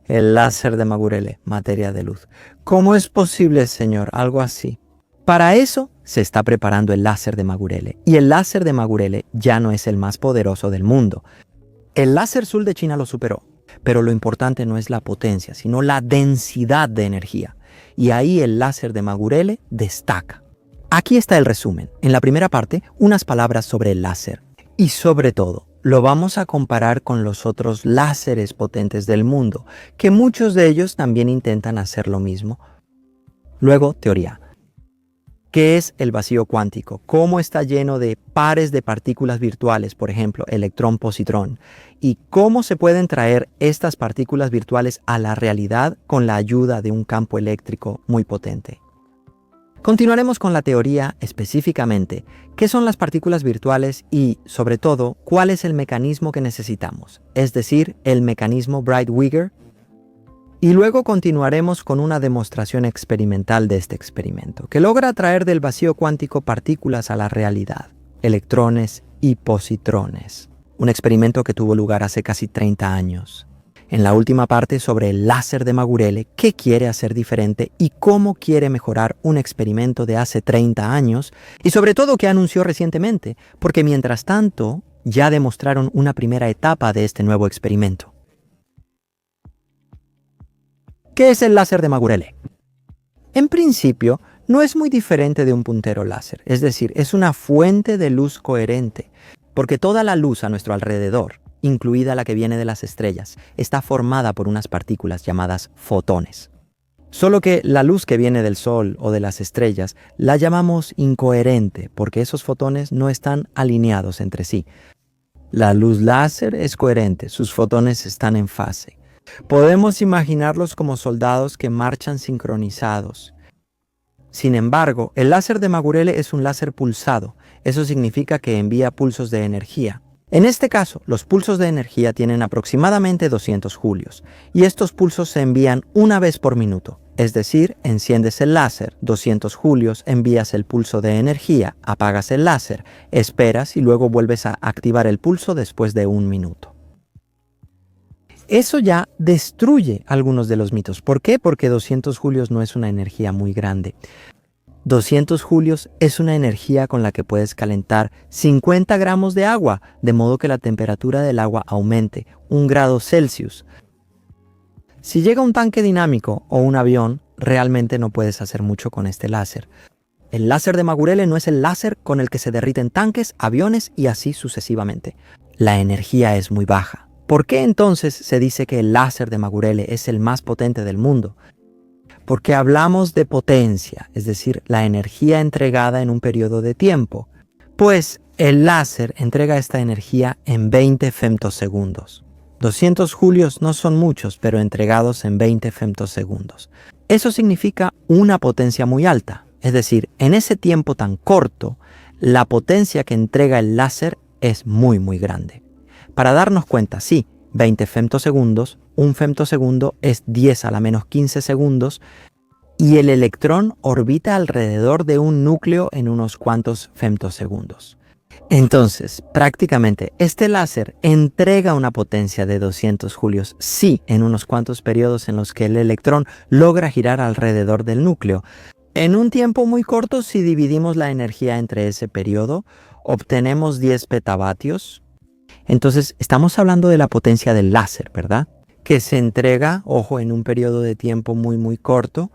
El láser de Magurele, materia de luz. ¿Cómo es posible, señor, algo así? Para eso se está preparando el láser de Magurele. Y el láser de Magurele ya no es el más poderoso del mundo. El láser Sul de China lo superó. Pero lo importante no es la potencia, sino la densidad de energía. Y ahí el láser de Magurele destaca. Aquí está el resumen. En la primera parte, unas palabras sobre el láser. Y sobre todo, lo vamos a comparar con los otros láseres potentes del mundo, que muchos de ellos también intentan hacer lo mismo. Luego, teoría. ¿Qué es el vacío cuántico? ¿Cómo está lleno de pares de partículas virtuales, por ejemplo, electrón-positrón? ¿Y cómo se pueden traer estas partículas virtuales a la realidad con la ayuda de un campo eléctrico muy potente? Continuaremos con la teoría específicamente. ¿Qué son las partículas virtuales y, sobre todo, cuál es el mecanismo que necesitamos? Es decir, el mecanismo Bright-Wigger. Y luego continuaremos con una demostración experimental de este experimento, que logra traer del vacío cuántico partículas a la realidad, electrones y positrones. Un experimento que tuvo lugar hace casi 30 años. En la última parte sobre el láser de Magurele, qué quiere hacer diferente y cómo quiere mejorar un experimento de hace 30 años, y sobre todo qué anunció recientemente, porque mientras tanto ya demostraron una primera etapa de este nuevo experimento. ¿Qué es el láser de Magurele? En principio, no es muy diferente de un puntero láser, es decir, es una fuente de luz coherente, porque toda la luz a nuestro alrededor, incluida la que viene de las estrellas, está formada por unas partículas llamadas fotones. Solo que la luz que viene del Sol o de las estrellas la llamamos incoherente, porque esos fotones no están alineados entre sí. La luz láser es coherente, sus fotones están en fase. Podemos imaginarlos como soldados que marchan sincronizados. Sin embargo, el láser de Magurele es un láser pulsado. Eso significa que envía pulsos de energía. En este caso, los pulsos de energía tienen aproximadamente 200 julios, y estos pulsos se envían una vez por minuto. Es decir, enciendes el láser, 200 julios, envías el pulso de energía, apagas el láser, esperas y luego vuelves a activar el pulso después de 1 minuto. Eso ya destruye algunos de los mitos. ¿Por qué? Porque 200 julios no es una energía muy grande. 200 julios es una energía con la que puedes calentar 50 gramos de agua, de modo que la temperatura del agua aumente 1 grado Celsius. Si llega un tanque dinámico o un avión, realmente no puedes hacer mucho con este láser. El láser de Magurele no es el láser con el que se derriten tanques, aviones y así sucesivamente. La energía es muy baja. ¿Por qué entonces se dice que el láser de Magurele es el más potente del mundo? Porque hablamos de potencia, es decir, la energía entregada en un periodo de tiempo. Pues el láser entrega esta energía en 20 femtosegundos. 200 julios no son muchos, pero entregados en 20 femtosegundos. Eso significa una potencia muy alta. Es decir, en ese tiempo tan corto, la potencia que entrega el láser es muy grande. Para darnos cuenta, sí, 20 femtosegundos, un femtosegundo es 10 a la menos 15 segundos y el electrón orbita alrededor de un núcleo en unos cuantos femtosegundos. Entonces, prácticamente, este láser entrega una potencia de 200 julios, sí, en unos cuantos periodos en los que el electrón logra girar alrededor del núcleo. En un tiempo muy corto, si dividimos la energía entre ese periodo, obtenemos 10 petavatios. Entonces, estamos hablando de la potencia del láser, ¿verdad? Que se entrega, ojo, en un periodo de tiempo muy corto.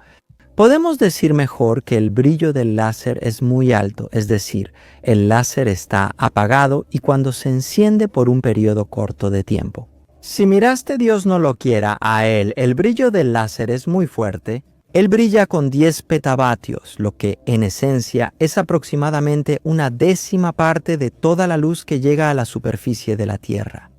Podemos decir mejor que el brillo del láser es muy alto, es decir, el láser está apagado y cuando se enciende por un periodo corto de tiempo. Si miraste, Dios no lo quiera, a él, el brillo del láser es muy fuerte. Él brilla con 10 petavatios, lo que en esencia es aproximadamente 1/10 parte de toda la luz que llega a la superficie de la Tierra.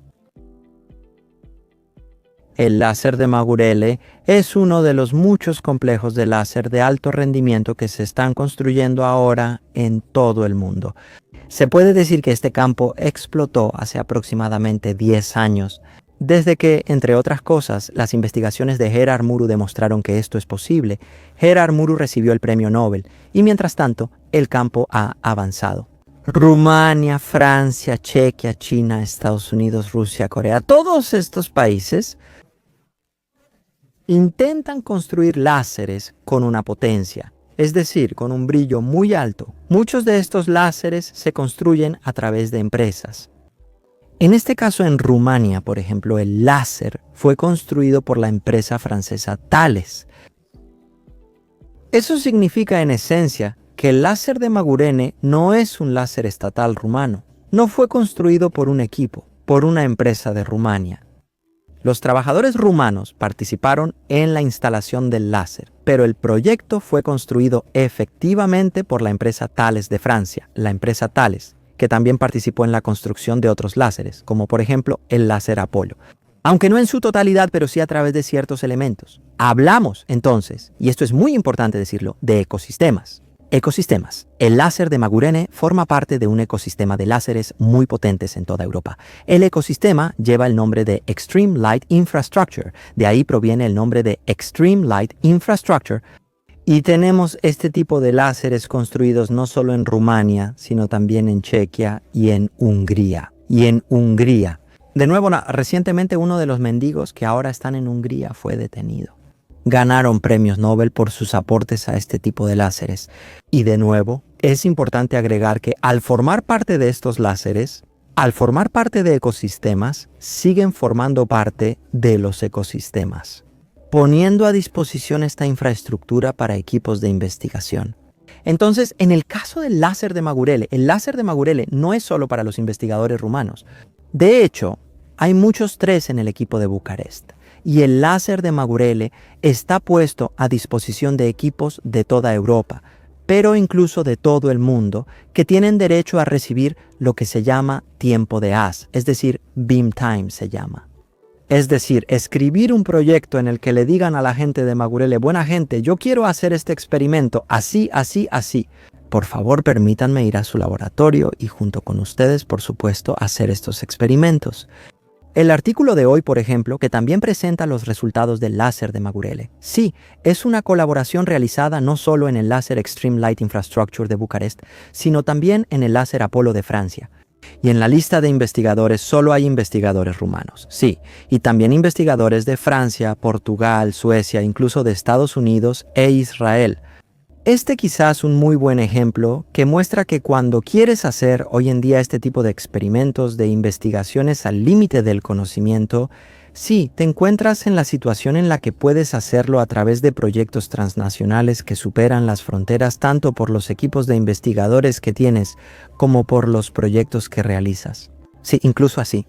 El láser de Magurele es uno de los muchos complejos de láser de alto rendimiento que se están construyendo ahora en todo el mundo. Se puede decir que este campo explotó hace aproximadamente 10 años, desde que, entre otras cosas, las investigaciones de Gerard Muru demostraron que esto es posible. Gerard Muru recibió el premio Nobel y mientras tanto el campo ha avanzado. Rumania, Francia, Chequia, China, Estados Unidos, Rusia, Corea, todos estos países intentan construir láseres con una potencia, es decir, con un brillo muy alto. Muchos de estos láseres se construyen a través de empresas. En este caso, en Rumania, por ejemplo, el láser fue construido por la empresa francesa Thales. Eso significa en esencia que el láser de Magurene no es un láser estatal rumano. No fue construido por un equipo, por una empresa de Rumania. Los trabajadores rumanos participaron en la instalación del láser, pero el proyecto fue construido efectivamente por la empresa Thales de Francia, la empresa Thales, que también participó en la construcción de otros láseres, como por ejemplo el láser Apolo. Aunque no en su totalidad, pero sí a través de ciertos elementos. Hablamos entonces, y esto es muy importante decirlo, de ecosistemas. Ecosistemas. El láser de Magurene forma parte de un ecosistema de láseres muy potentes en toda Europa. El ecosistema lleva el nombre de Extreme Light Infrastructure. De ahí proviene el nombre de Extreme Light Infrastructure. Y tenemos este tipo de láseres construidos no solo en Rumania, sino también en Chequia y en Hungría. De nuevo, recientemente uno de los mendigos que ahora están en Hungría fue detenido. Ganaron premios Nobel por sus aportes a este tipo de láseres. Y de nuevo, es importante agregar que al formar parte de estos láseres, al formar parte de ecosistemas, siguen formando parte de los ecosistemas, poniendo a disposición esta infraestructura para equipos de investigación. Entonces, en el caso del láser de Magurele, el láser de Magurele no es solo para los investigadores rumanos. De hecho, hay muchos tres en el equipo de Bucarest. Y el láser de Magurele está puesto a disposición de equipos de toda Europa, pero incluso de todo el mundo, que tienen derecho a recibir lo que se llama tiempo de haz, es decir, beam time se llama. Es decir, escribir un proyecto en el que le digan a la gente de Magurele, buena gente, yo quiero hacer este experimento así, así, así. Por favor, permítanme ir a su laboratorio y junto con ustedes, por supuesto, hacer estos experimentos. El artículo de hoy, por ejemplo, que también presenta los resultados del láser de Magurele. Sí, es una colaboración realizada no solo en el láser Extreme Light Infrastructure de Bucarest, sino también en el láser Apolo de Francia. Y en la lista de investigadores solo hay investigadores rumanos. Sí, y también investigadores de Francia, Portugal, Suecia, incluso de Estados Unidos e Israel. Este quizás es un muy buen ejemplo que muestra que cuando quieres hacer hoy en día este tipo de experimentos, de investigaciones al límite del conocimiento, sí, te encuentras en la situación en la que puedes hacerlo a través de proyectos transnacionales que superan las fronteras tanto por los equipos de investigadores que tienes como por los proyectos que realizas. Sí, incluso así.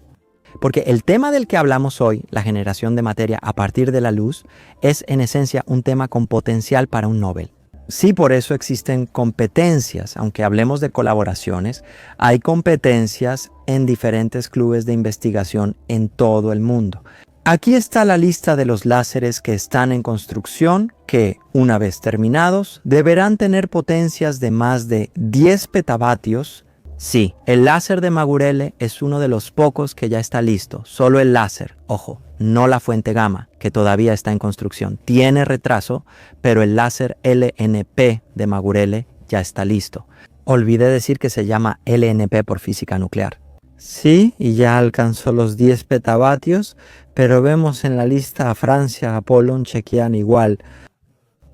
Porque el tema del que hablamos hoy, la generación de materia a partir de la luz, es en esencia un tema con potencial para un Nobel. Sí, por eso existen competencias, aunque hablemos de colaboraciones, hay competencias en diferentes clubes de investigación en todo el mundo. Aquí está la lista de los láseres que están en construcción, que, una vez terminados, deberán tener potencias de más de 10 petavatios. Sí, el láser de Magurele es uno de los pocos que ya está listo, solo el láser, ojo, no la fuente gamma, que todavía está en construcción. Tiene retraso, pero el láser LNP de Magurele ya está listo. Olvidé decir que se llama LNP por física nuclear. Sí, y ya alcanzó los 10 petavatios, pero vemos en la lista a Francia, Apolo, Chequian igual.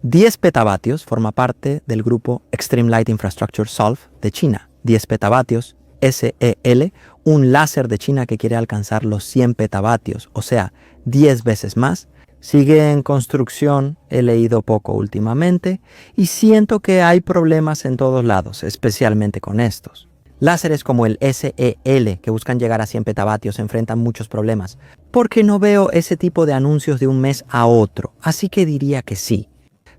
10 petavatios forma parte del grupo Extreme Light Infrastructure SOLV de China. 10 petavatios, SEL, un láser de China que quiere alcanzar los 100 petavatios, o sea, 10 veces más. Sigue en construcción, he leído poco últimamente, y siento que hay problemas en todos lados, especialmente con estos. Láseres como el SEL, que buscan llegar a 100 petavatios, enfrentan muchos problemas, porque no veo ese tipo de anuncios de un mes a otro, así que diría que sí.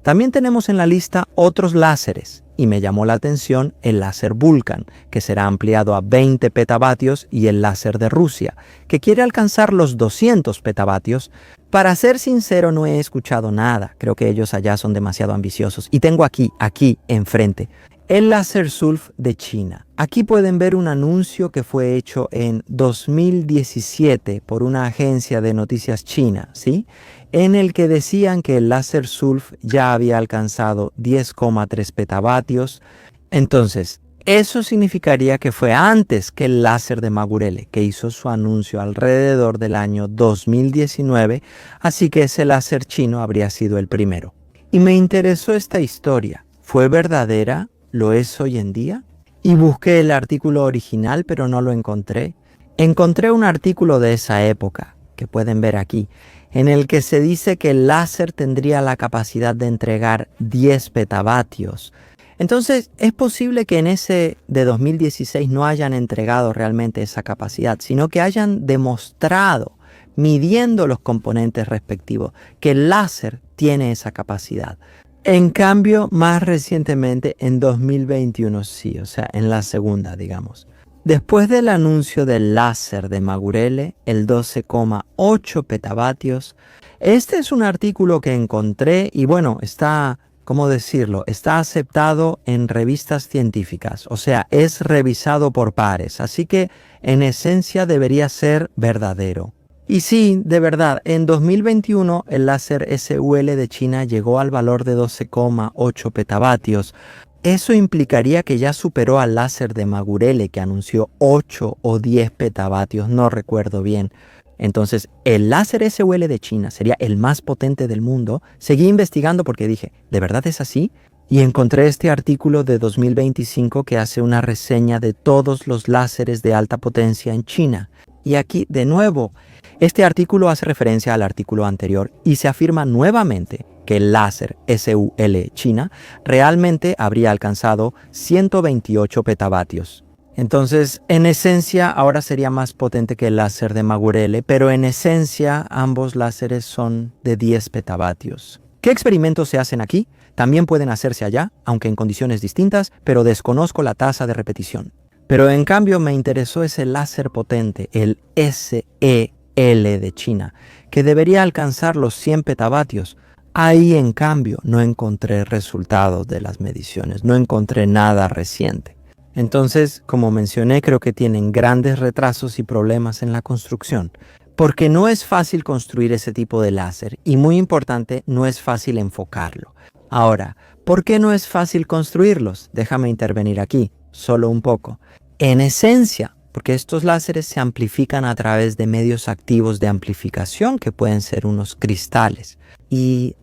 También tenemos en la lista otros láseres, y me llamó la atención el láser Vulcan, que será ampliado a 20 petavatios, y el láser de Rusia, que quiere alcanzar los 200 petavatios. Para ser sincero, no he escuchado nada, creo que ellos allá son demasiado ambiciosos. Y tengo aquí enfrente, el láser SULF de China. Aquí pueden ver un anuncio que fue hecho en 2017 por una agencia de noticias china, ¿sí? En el que decían que el láser SULF ya había alcanzado 10,3 petavatios. Entonces, Eso significaría que fue antes que el láser de Magurele, que hizo su anuncio alrededor del año 2019, así que ese láser chino habría sido el primero. Y me interesó esta historia. ¿Fue verdadera? ¿Lo es hoy en día? Y busqué el artículo original, pero no lo encontré. Encontré un artículo de esa época, que pueden ver aquí, en el que se dice que el láser tendría la capacidad de entregar 10 petavatios. Entonces, es posible que en ese de 2016 no hayan entregado realmente esa capacidad, sino que hayan demostrado, midiendo los componentes respectivos, que el láser tiene esa capacidad. En cambio, más recientemente, en 2021 sí, o sea, en la segunda, digamos. Después del anuncio del láser de Magurele, el 12,8 petavatios, este es un artículo que encontré y bueno, está, ¿cómo decirlo? Está aceptado en revistas científicas, o sea, es revisado por pares, así que en esencia debería ser verdadero. Y sí, de verdad, en 2021 el láser SUL de China llegó al valor de 12,8 petavatios. Eso implicaría que ya superó al láser de Magurele que anunció 8 o 10 petavatios, no recuerdo bien. Entonces, el láser SUL de China sería el más potente del mundo. Seguí investigando porque dije, ¿de verdad es así? Y encontré este artículo de 2025 que hace una reseña de todos los láseres de alta potencia en China. Y aquí, de nuevo, este artículo hace referencia al artículo anterior y se afirma nuevamente que el láser SUL China realmente habría alcanzado 128 petavatios. Entonces, en esencia, ahora sería más potente que el láser de Magurele, pero en esencia, ambos láseres son de 10 petavatios. ¿Qué experimentos se hacen aquí? También pueden hacerse allá, aunque en condiciones distintas, pero desconozco la tasa de repetición. Pero en cambio me interesó ese láser potente, el SEL de China, que debería alcanzar los 100 petavatios. Ahí, en cambio, no encontré resultados de las mediciones, no encontré nada reciente. Entonces, como mencioné, creo que tienen grandes retrasos y problemas en la construcción, porque no es fácil construir ese tipo de láser y, muy importante, no es fácil enfocarlo. Ahora, ¿por qué no es fácil construirlos? Déjame intervenir aquí, solo un poco. En esencia, porque estos láseres se amplifican a través de medios activos de amplificación que pueden ser unos cristales. Y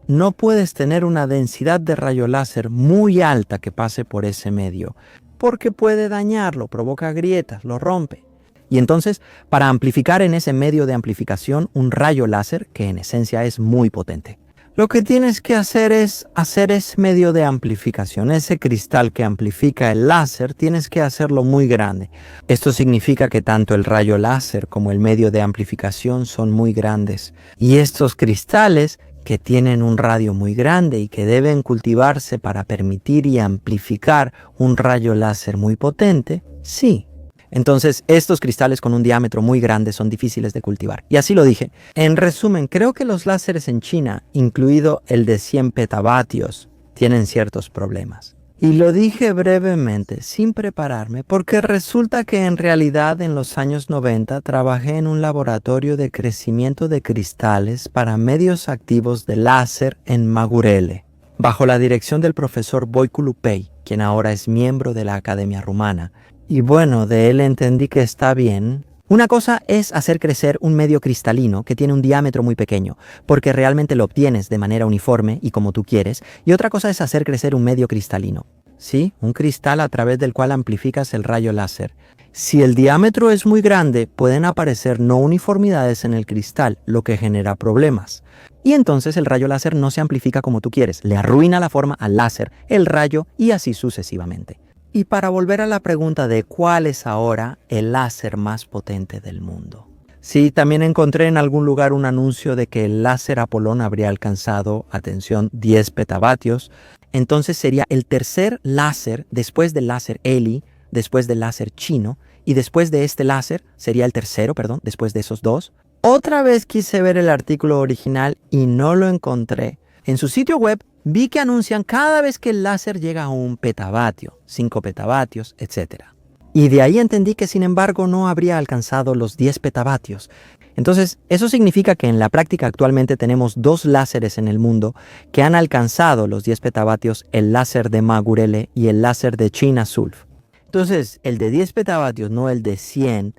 no puedes tener una densidad de rayo láser muy alta que pase por ese medio, porque puede dañarlo, provoca grietas, lo rompe. Y entonces, para amplificar en ese medio de amplificación un rayo láser, que en esencia es muy potente, lo que tienes que hacer es hacer ese medio de amplificación, ese cristal que amplifica el láser, tienes que hacerlo muy grande. Esto significa que tanto el rayo láser como el medio de amplificación son muy grandes. Y estos cristales, que tienen un radio muy grande y que deben cultivarse para permitir y amplificar un rayo láser muy potente, sí. Entonces, estos cristales con un diámetro muy grande son difíciles de cultivar. Y así lo dije. En resumen, creo que los láseres en China, incluido el de 100 petavatios, tienen ciertos problemas. Y lo dije brevemente, sin prepararme, porque resulta que en realidad en los años 90 trabajé en un laboratorio de crecimiento de cristales para medios activos de láser en Magurele, bajo la dirección del profesor Voicu Lupei, quien ahora es miembro de la Academia Rumana. Y bueno, de él entendí que está bien. Una cosa es hacer crecer un medio cristalino que tiene un diámetro muy pequeño, porque realmente lo obtienes de manera uniforme y como tú quieres, y otra cosa es hacer crecer un medio cristalino. Sí, un cristal a través del cual amplificas el rayo láser. Si el diámetro es muy grande, pueden aparecer no uniformidades en el cristal, lo que genera problemas. Y entonces el rayo láser no se amplifica como tú quieres, le arruina la forma al láser, el rayo y así sucesivamente. Y para volver a la pregunta de cuál es ahora el láser más potente del mundo. Sí, también encontré en algún lugar un anuncio de que el láser Apolón habría alcanzado, atención, 10 petavatios. Entonces sería el tercer láser después del láser Heli, después del láser chino, y después de este láser sería el tercero, después de esos dos. Otra vez quise ver el artículo original y no lo encontré. En su sitio web vi que anuncian cada vez que el láser llega a un petavatio, 5 petavatios, etc. Y de ahí entendí que sin embargo no habría alcanzado los 10 petavatios. Entonces, eso significa que en la práctica actualmente tenemos 2 láseres en el mundo que han alcanzado los 10 petavatios, el láser de Magurele y el láser de China Sulf. Entonces, el de 10 petavatios, no el de 100.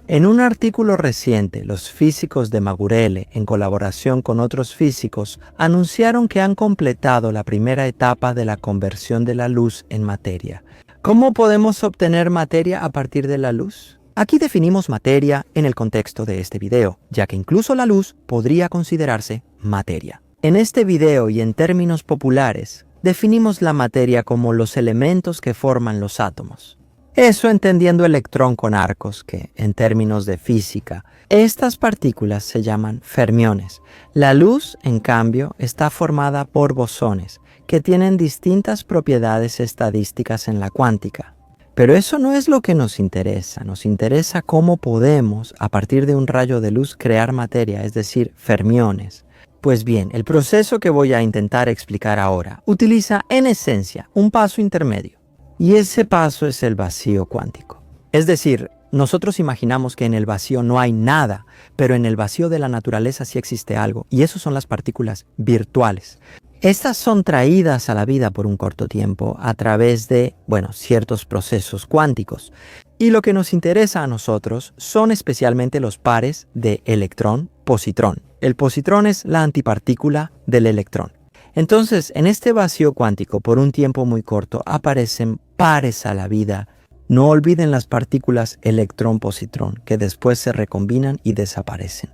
En un artículo reciente, los físicos de Magurele, en colaboración con otros físicos, anunciaron que han completado la primera etapa de la conversión de la luz en materia. ¿Cómo podemos obtener materia a partir de la luz? Aquí definimos materia en el contexto de este video, ya que incluso la luz podría considerarse materia. En este video y en términos populares, definimos la materia como los elementos que forman los átomos. Eso entendiendo electrón con arcos, que, en términos de física, estas partículas se llaman fermiones. La luz, en cambio, está formada por bosones, que tienen distintas propiedades estadísticas en la cuántica. Pero eso no es lo que nos interesa cómo podemos, a partir de un rayo de luz, crear materia, es decir, fermiones. Pues bien, el proceso que voy a intentar explicar ahora utiliza, en esencia, un paso intermedio. Y ese paso es el vacío cuántico. Es decir, nosotros imaginamos que en el vacío no hay nada, pero en el vacío de la naturaleza sí existe algo, y eso son las partículas virtuales. Estas son traídas a la vida por un corto tiempo a través de, ciertos procesos cuánticos. Y lo que nos interesa a nosotros son especialmente los pares de electrón-positrón. El positrón es la antipartícula del electrón. Entonces, en este vacío cuántico, por un tiempo muy corto, aparecen pares a la vida. No olviden las partículas electrón-positrón, que después se recombinan y desaparecen.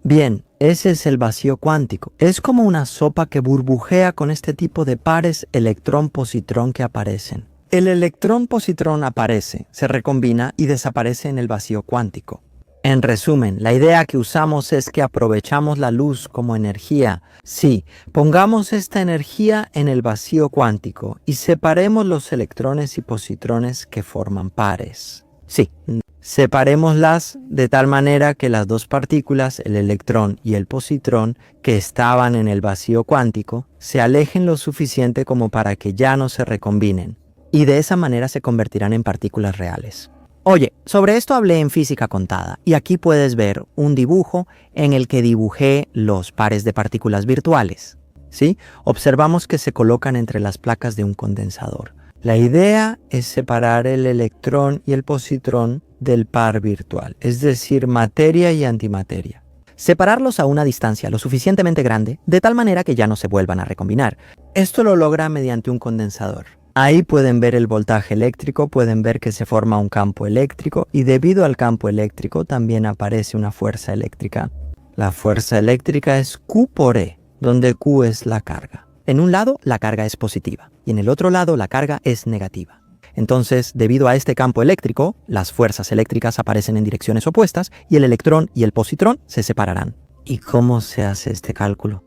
Bien, ese es el vacío cuántico. Es como una sopa que burbujea con este tipo de pares electrón-positrón que aparecen. El electrón-positrón aparece, se recombina y desaparece en el vacío cuántico. En resumen, la idea que usamos es que aprovechamos la luz como energía. Sí, pongamos esta energía en el vacío cuántico y separemos los electrones y positrones que forman pares. Sí, separémoslas de tal manera que las 2 partículas, el electrón y el positrón, que estaban en el vacío cuántico, se alejen lo suficiente como para que ya no se recombinen. Y de esa manera se convertirán en partículas reales. Oye, sobre esto hablé en física contada y aquí puedes ver un dibujo en el que dibujé los pares de partículas virtuales. ¿Sí? Observamos que se colocan entre las placas de un condensador. La idea es separar el electrón y el positrón del par virtual, es decir, materia y antimateria. Separarlos a una distancia lo suficientemente grande, de tal manera que ya no se vuelvan a recombinar. Esto lo logra mediante un condensador. Ahí pueden ver el voltaje eléctrico, pueden ver que se forma un campo eléctrico y debido al campo eléctrico también aparece una fuerza eléctrica. La fuerza eléctrica es Q por E, donde Q es la carga. En un lado la carga es positiva y en el otro lado la carga es negativa. Entonces, debido a este campo eléctrico, las fuerzas eléctricas aparecen en direcciones opuestas y el electrón y el positrón se separarán. ¿Y cómo se hace este cálculo?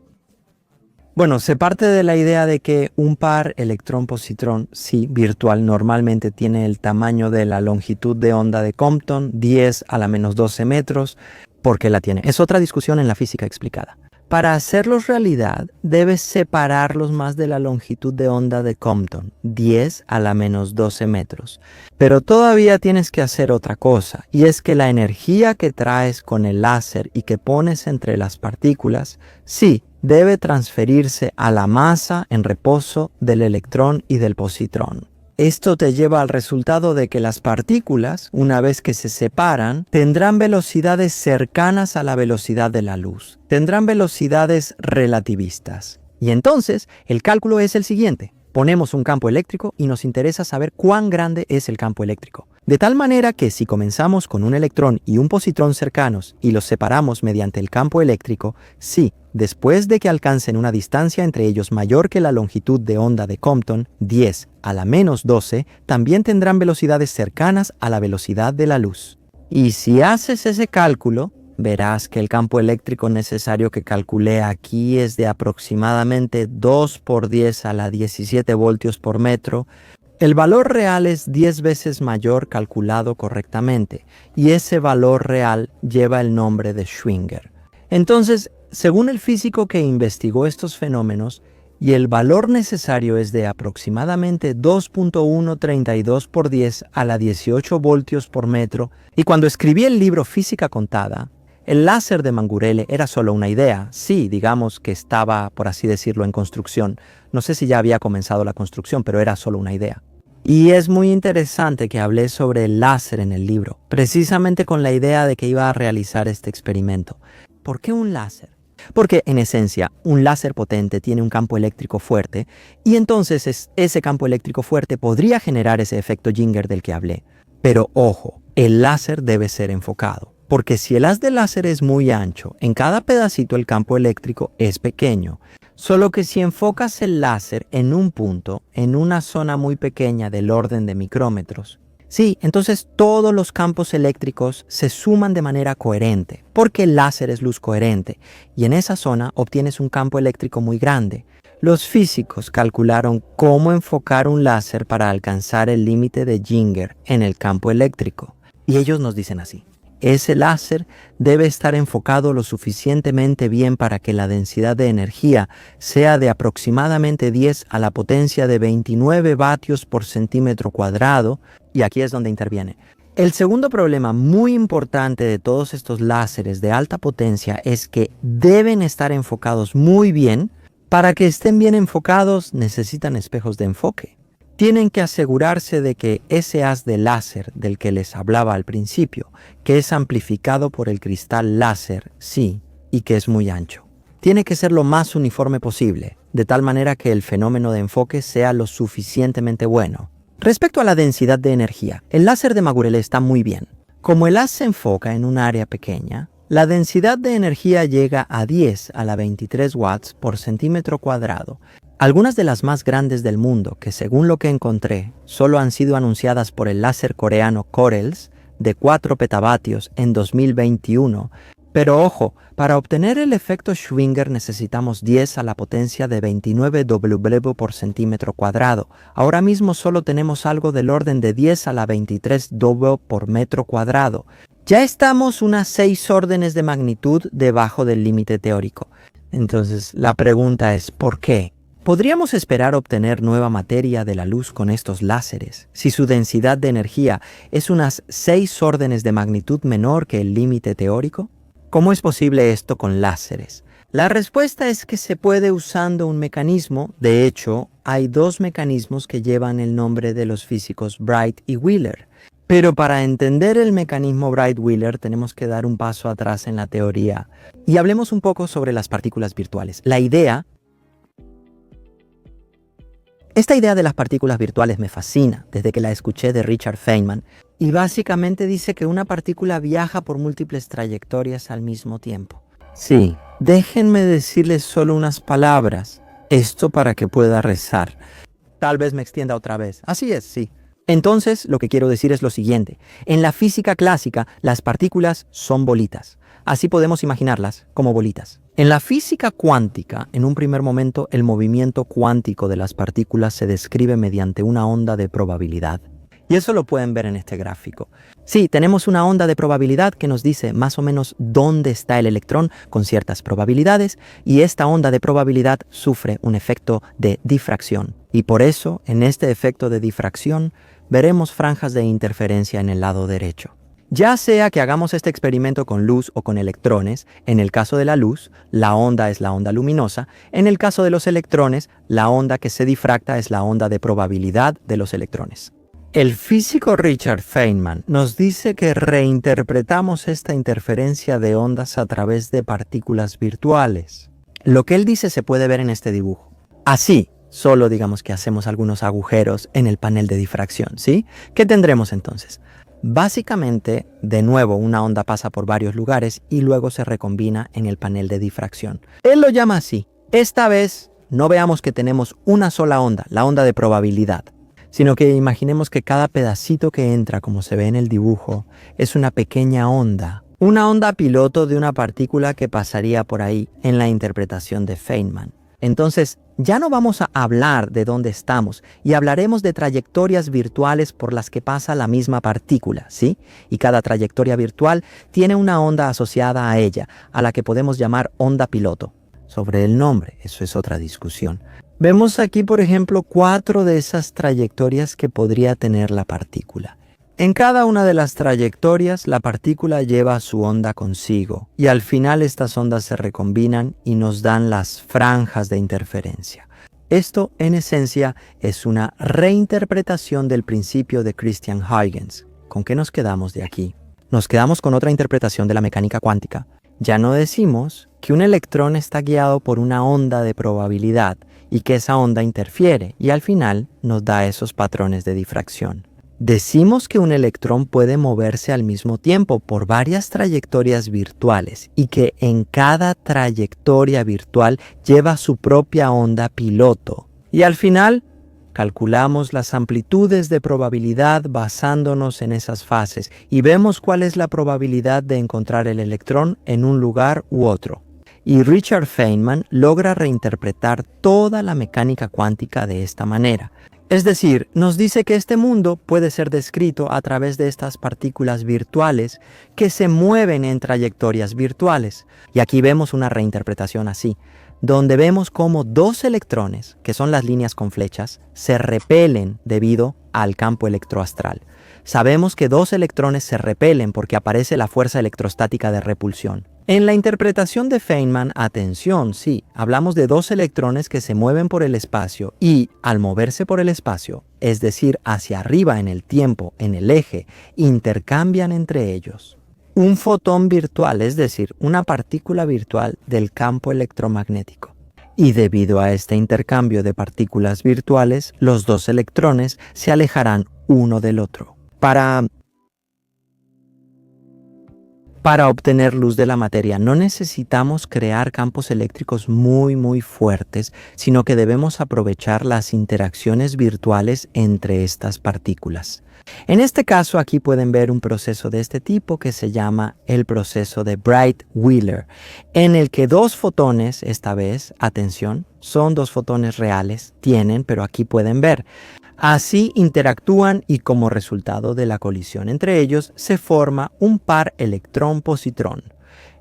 Bueno, se parte de la idea de que un par electrón-positrón, sí, virtual, normalmente tiene el tamaño de la longitud de onda de Compton, 10 a la menos 12 metros. ¿Por qué la tiene? Es otra discusión en la física explicada. Para hacerlos realidad, debes separarlos más de la longitud de onda de Compton, 10 a la menos 12 metros. Pero todavía tienes que hacer otra cosa, y es que la energía que traes con el láser y que pones entre las partículas, sí, debe transferirse a la masa en reposo del electrón y del positrón. Esto te lleva al resultado de que las partículas, una vez que se separan, tendrán velocidades cercanas a la velocidad de la luz. Tendrán velocidades relativistas. Y entonces, el cálculo es el siguiente. Ponemos un campo eléctrico y nos interesa saber cuán grande es el campo eléctrico. De tal manera que si comenzamos con un electrón y un positrón cercanos y los separamos mediante el campo eléctrico, sí, después de que alcancen una distancia entre ellos mayor que la longitud de onda de Compton, 10 a la menos 12, también tendrán velocidades cercanas a la velocidad de la luz. Y si haces ese cálculo, verás que el campo eléctrico necesario que calculé aquí es de aproximadamente 2 por 10 a la 17 voltios por metro. El valor real es 10 veces mayor calculado correctamente, y ese valor real lleva el nombre de Schwinger. Entonces, según el físico que investigó estos fenómenos, y el valor necesario es de aproximadamente 2.132 por 10 a la 18 voltios por metro. Y cuando escribí el libro Física Contada, el láser de Mangurele era solo una idea. Sí, digamos que estaba, por así decirlo, en construcción. No sé si ya había comenzado la construcción, pero era solo una idea. Y es muy interesante que hablé sobre el láser en el libro, precisamente con la idea de que iba a realizar este experimento. ¿Por qué un láser? Porque en esencia, un láser potente tiene un campo eléctrico fuerte y entonces ese campo eléctrico fuerte podría generar ese efecto Ginger del que hablé. Pero ojo, el láser debe ser enfocado. Porque si el haz de láser es muy ancho, en cada pedacito el campo eléctrico es pequeño. Solo que si enfocas el láser en un punto, en una zona muy pequeña del orden de micrómetros, sí, entonces todos los campos eléctricos se suman de manera coherente, porque el láser es luz coherente, y en esa zona obtienes un campo eléctrico muy grande. Los físicos calcularon cómo enfocar un láser para alcanzar el límite de Ginger en el campo eléctrico, y ellos nos dicen así. Ese láser debe estar enfocado lo suficientemente bien para que la densidad de energía sea de aproximadamente 10 a la potencia de 29 vatios por centímetro cuadrado, y aquí es donde interviene. El segundo problema muy importante de todos estos láseres de alta potencia es que deben estar enfocados muy bien. Para que estén bien enfocados necesitan espejos de enfoque. Tienen que asegurarse de que ese haz de láser del que les hablaba al principio, que es amplificado por el cristal láser, sí, y que es muy ancho. Tiene que ser lo más uniforme posible, de tal manera que el fenómeno de enfoque sea lo suficientemente bueno. Respecto a la densidad de energía, el láser de Mangurele está muy bien. Como el haz se enfoca en un área pequeña, la densidad de energía llega a 10 a la 23 watts por centímetro cuadrado. Algunas de las más grandes del mundo, que según lo que encontré, solo han sido anunciadas por el láser coreano Corels, de 4 petavatios en 2021. Pero ojo, para obtener el efecto Schwinger necesitamos 10 a la potencia de 29 W por centímetro cuadrado. Ahora mismo solo tenemos algo del orden de 10 a la 23 W por metro cuadrado. Ya estamos unas 6 órdenes de magnitud debajo del límite teórico. Entonces, la pregunta es, ¿por qué? ¿Podríamos esperar obtener nueva materia de la luz con estos láseres si su densidad de energía es unas 6 órdenes de magnitud menor que el límite teórico? ¿Cómo es posible esto con láseres? La respuesta es que se puede usando un mecanismo. De hecho, hay 2 mecanismos que llevan el nombre de los físicos Bright y Wheeler. Pero para entender el mecanismo Bright-Wheeler tenemos que dar un paso atrás en la teoría y hablemos un poco sobre las partículas virtuales. Esta idea de las partículas virtuales me fascina desde que la escuché de Richard Feynman y básicamente dice que una partícula viaja por múltiples trayectorias al mismo tiempo. Sí, déjenme decirles solo unas palabras, esto para que pueda rezar. Tal vez me extienda otra vez. Así es, sí. Entonces, lo que quiero decir es lo siguiente. En la física clásica, las partículas son bolitas. Así podemos imaginarlas como bolitas. En la física cuántica, en un primer momento, el movimiento cuántico de las partículas se describe mediante una onda de probabilidad. Y eso lo pueden ver en este gráfico. Sí, tenemos una onda de probabilidad que nos dice más o menos dónde está el electrón con ciertas probabilidades, y esta onda de probabilidad sufre un efecto de difracción. Y por eso, en este efecto de difracción, veremos franjas de interferencia en el lado derecho. Ya sea que hagamos este experimento con luz o con electrones, en el caso de la luz, la onda es la onda luminosa, en el caso de los electrones, la onda que se difracta es la onda de probabilidad de los electrones. El físico Richard Feynman nos dice que reinterpretamos esta interferencia de ondas a través de partículas virtuales. Lo que él dice se puede ver en este dibujo. Así, solo digamos que hacemos algunos agujeros en el panel de difracción, ¿sí? ¿Qué tendremos entonces? Básicamente, de nuevo, una onda pasa por varios lugares y luego se recombina en el panel de difracción. Él lo llama así. Esta vez, no veamos que tenemos una sola onda, la onda de probabilidad, sino que imaginemos que cada pedacito que entra, como se ve en el dibujo, es una pequeña onda. Una onda piloto de una partícula que pasaría por ahí en la interpretación de Feynman. Entonces, ya no vamos a hablar de dónde estamos y hablaremos de trayectorias virtuales por las que pasa la misma partícula, ¿sí? Y cada trayectoria virtual tiene una onda asociada a ella, a la que podemos llamar onda piloto. sobre el nombre, eso es otra discusión. Vemos aquí, por ejemplo, 4 de esas trayectorias que podría tener la partícula. En cada una de las trayectorias, la partícula lleva su onda consigo y al final estas ondas se recombinan y nos dan las franjas de interferencia. Esto, en esencia, es una reinterpretación del principio de Christian Huygens. ¿Con qué nos quedamos de aquí? Nos quedamos con otra interpretación de la mecánica cuántica. Ya no decimos que un electrón está guiado por una onda de probabilidad y que esa onda interfiere y al final nos da esos patrones de difracción. Decimos que un electrón puede moverse al mismo tiempo por varias trayectorias virtuales y que en cada trayectoria virtual lleva su propia onda piloto. Y al final, calculamos las amplitudes de probabilidad basándonos en esas fases y vemos cuál es la probabilidad de encontrar el electrón en un lugar u otro. Y Richard Feynman logra reinterpretar toda la mecánica cuántica de esta manera. Es decir, nos dice que este mundo puede ser descrito a través de estas partículas virtuales que se mueven en trayectorias virtuales. Y aquí vemos una reinterpretación así, donde vemos cómo 2 electrones, que son las líneas con flechas, se repelen debido al campo electroastral. Sabemos que 2 electrones se repelen porque aparece la fuerza electrostática de repulsión. En la interpretación de Feynman, atención, sí, hablamos de 2 electrones que se mueven por el espacio y, al moverse por el espacio, es decir, hacia arriba en el tiempo, en el eje, intercambian entre ellos un fotón virtual, es decir, una partícula virtual del campo electromagnético. Y debido a este intercambio de partículas virtuales, los 2 electrones se alejarán uno del otro. Para obtener luz de la materia no necesitamos crear campos eléctricos muy fuertes, sino que debemos aprovechar las interacciones virtuales entre estas partículas. En este caso aquí pueden ver un proceso de este tipo que se llama el proceso de Bright-Wheeler, en el que 2 fotones, esta vez, atención, son 2 fotones reales, pero aquí pueden ver. Así interactúan y como resultado de la colisión entre ellos se forma un par electrón-positrón.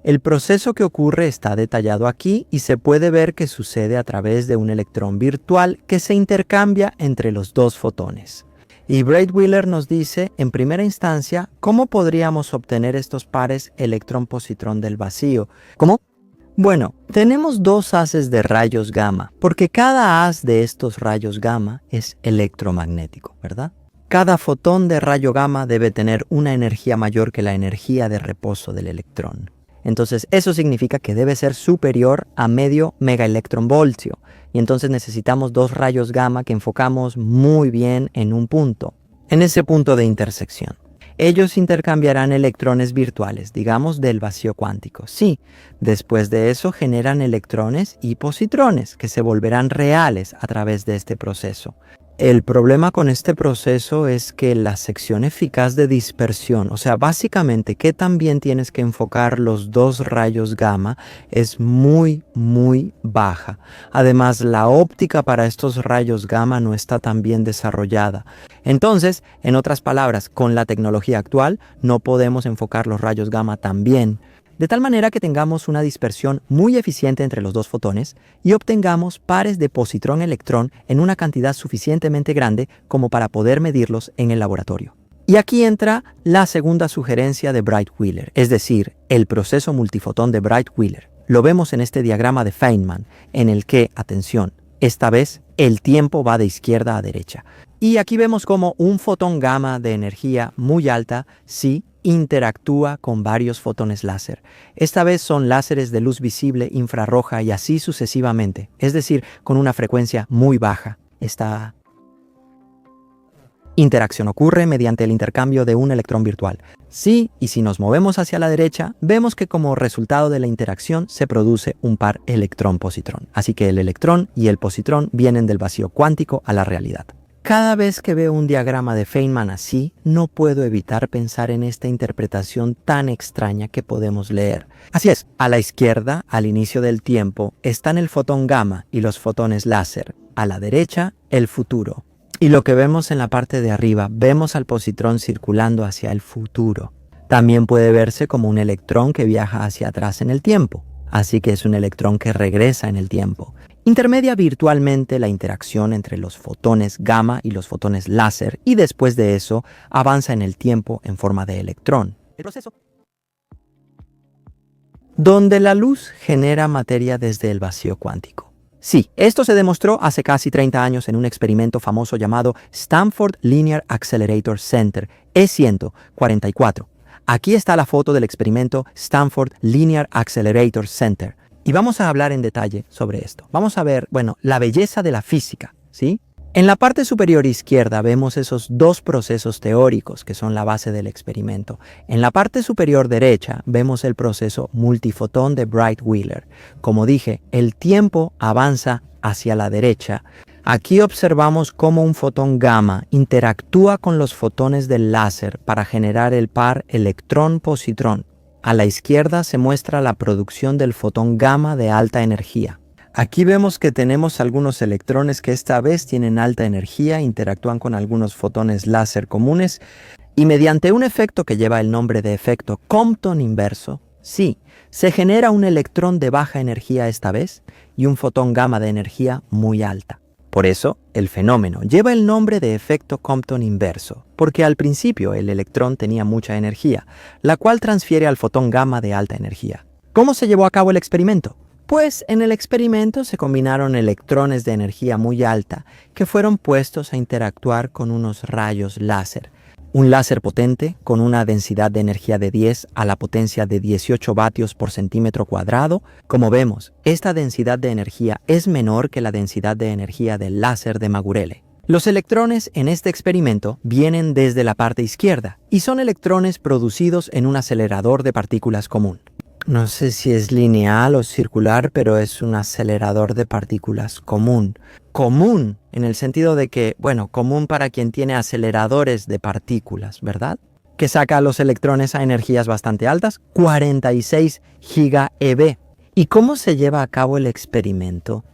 El proceso que ocurre está detallado aquí y se puede ver que sucede a través de un electrón virtual que se intercambia entre los 2 fotones. Y Bright-Wheeler nos dice, en primera instancia, cómo podríamos obtener estos pares electrón-positrón del vacío. ¿Cómo? Bueno, tenemos 2 haces de rayos gamma, porque cada haz de estos rayos gamma es electromagnético, ¿verdad? Cada fotón de rayo gamma debe tener una energía mayor que la energía de reposo del electrón. Entonces, eso significa que debe ser superior a medio megaelectronvoltio. Y entonces necesitamos 2 rayos gamma que enfocamos muy bien en un punto, en ese punto de intersección. Ellos intercambiarán electrones virtuales, digamos del vacío cuántico. Sí, después de eso generan electrones y positrones que se volverán reales a través de este proceso. El problema con este proceso es que la sección eficaz de dispersión, o sea, básicamente qué tan bien tienes que enfocar los 2 rayos gamma, es muy baja. Además, la óptica para estos rayos gamma no está tan bien desarrollada. Entonces, en otras palabras, con la tecnología actual no podemos enfocar los rayos gamma tan bien, de tal manera que tengamos una dispersión muy eficiente entre los 2 fotones y obtengamos pares de positrón-electrón en una cantidad suficientemente grande como para poder medirlos en el laboratorio. Y aquí entra la segunda sugerencia de Bright-Wheeler, es decir, el proceso multifotón de Bright-Wheeler. Lo vemos en este diagrama de Feynman, en el que, atención, esta vez el tiempo va de izquierda a derecha. Y aquí vemos cómo un fotón gamma de energía muy alta sí interactúa con varios fotones láser. Esta vez son láseres de luz visible, infrarroja y así sucesivamente, es decir, con una frecuencia muy baja. Esta interacción ocurre mediante el intercambio de un electrón virtual. Sí, y si nos movemos hacia la derecha, vemos que como resultado de la interacción se produce un par electrón-positrón. Así que el electrón y el positrón vienen del vacío cuántico a la realidad. Cada vez que veo un diagrama de Feynman así, no puedo evitar pensar en esta interpretación tan extraña que podemos leer. Así es, a la izquierda, al inicio del tiempo, están el fotón gamma y los fotones láser. A la derecha, el futuro. Y lo que vemos en la parte de arriba, vemos al positrón circulando hacia el futuro. También puede verse como un electrón que viaja hacia atrás en el tiempo. así que es un electrón que regresa en el tiempo. Intermedia virtualmente la interacción entre los fotones gamma y los fotones láser y después de eso avanza en el tiempo en forma de electrón. El proceso donde la luz genera materia desde el vacío cuántico. Sí, esto se demostró hace casi 30 años en un experimento famoso llamado Stanford Linear Accelerator Center, E144. Aquí está la foto del experimento Stanford Linear Accelerator Center. Y vamos a hablar en detalle sobre esto. Vamos a ver, la belleza de la física, ¿sí? En la parte superior izquierda vemos esos dos procesos teóricos que son la base del experimento. En la parte superior derecha vemos el proceso multifotón de Bright-Wheeler. Como dije, el tiempo avanza hacia la derecha. Aquí observamos cómo un fotón gamma interactúa con los fotones del láser para generar el par electrón-positrón. A la izquierda se muestra la producción del fotón gamma de alta energía. Aquí vemos que tenemos algunos electrones que esta vez tienen alta energía, interactúan con algunos fotones láser comunes y mediante un efecto que lleva el nombre de efecto Compton inverso, sí, se genera un electrón de baja energía esta vez y un fotón gamma de energía muy alta. Por eso, el fenómeno lleva el nombre de efecto Compton inverso, porque al principio el electrón tenía mucha energía, la cual transfiere al fotón gamma de alta energía. ¿Cómo se llevó a cabo el experimento? Pues en el experimento se combinaron electrones de energía muy alta que fueron puestos a interactuar con unos rayos láser. Un láser potente con una densidad de energía de 10 a la potencia de 18 vatios por centímetro cuadrado. Como vemos, esta densidad de energía es menor que la densidad de energía del láser de Magurele. Los electrones en este experimento vienen desde la parte izquierda y son electrones producidos en un acelerador de partículas común. No sé si es lineal o circular, pero es un acelerador de partículas común. Común en el sentido de que, común para quien tiene aceleradores de partículas, ¿verdad? Que saca a los electrones a energías bastante altas, 46 GeV. ¿Y cómo se lleva a cabo el experimento?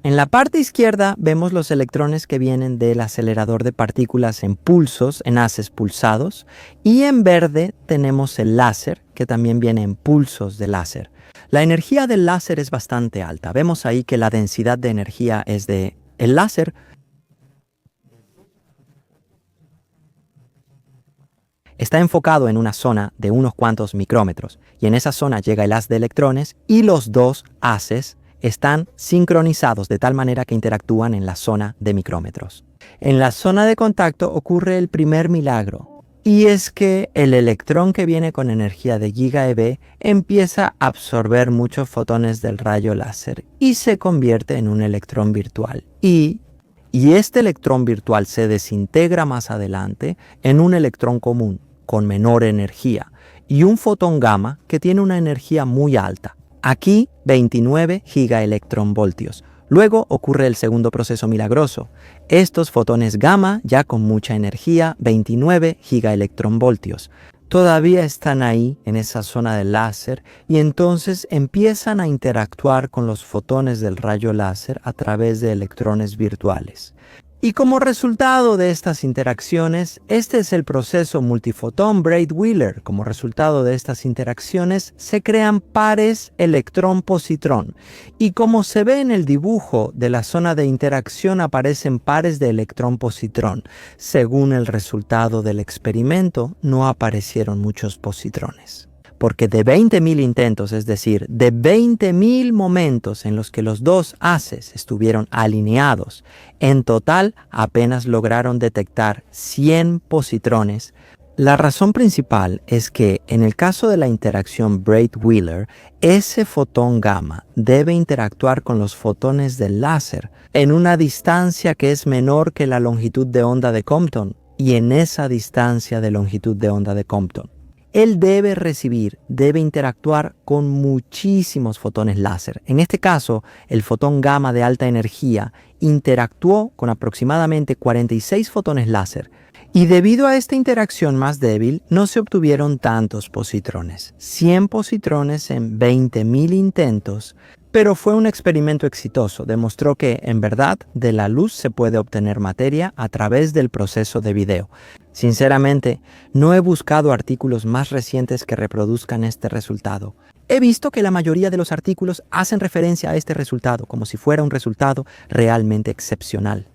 En la parte izquierda vemos los electrones que vienen del acelerador de partículas en pulsos, en haces pulsados, y en verde tenemos el láser, que también viene en pulsos de láser. La energía del láser es bastante alta. Vemos ahí que la densidad de energía es de el láser. Está enfocado en una zona de unos cuantos micrómetros, y en esa zona llega el haz de electrones y los dos haces están sincronizados de tal manera que interactúan en la zona de micrómetros. En la zona de contacto ocurre el primer milagro, y es que el electrón que viene con energía de GeV empieza a absorber muchos fotones del rayo láser y se convierte en un electrón virtual. Y este electrón virtual se desintegra más adelante en un electrón común con menor energía y un fotón gamma que tiene una energía muy alta. Aquí 29 gigaelectronvoltios. Luego ocurre el segundo proceso milagroso. Estos fotones gamma, ya con mucha energía, 29 gigaelectronvoltios, todavía están ahí en esa zona del láser y entonces empiezan a interactuar con los fotones del rayo láser a través de electrones virtuales. Y como resultado de estas interacciones, este es el proceso multifotón Bright-Wheeler. Como resultado de estas interacciones, se crean pares electrón-positrón. Y como se ve en el dibujo de la zona de interacción, aparecen pares de electrón-positrón. Según el resultado del experimento, no aparecieron muchos positrones. Porque de 20.000 intentos, es decir, de 20.000 momentos en los que los dos haces estuvieron alineados, en total apenas lograron detectar 100 positrones. La razón principal es que en el caso de la interacción Bright-Wheeler, ese fotón gamma debe interactuar con los fotones del láser en una distancia que es menor que la longitud de onda de Compton, y en esa distancia de longitud de onda de Compton él debe interactuar con muchísimos fotones láser. En este caso, el fotón gamma de alta energía interactuó con aproximadamente 46 fotones láser. Y debido a esta interacción más débil, no se obtuvieron tantos positrones. 100 positrones en 20.000 intentos, pero fue un experimento exitoso. Demostró que, en verdad, de la luz se puede obtener materia a través del proceso de video. Sinceramente, no he buscado artículos más recientes que reproduzcan este resultado. He visto que la mayoría de los artículos hacen referencia a este resultado como si fuera un resultado realmente excepcional.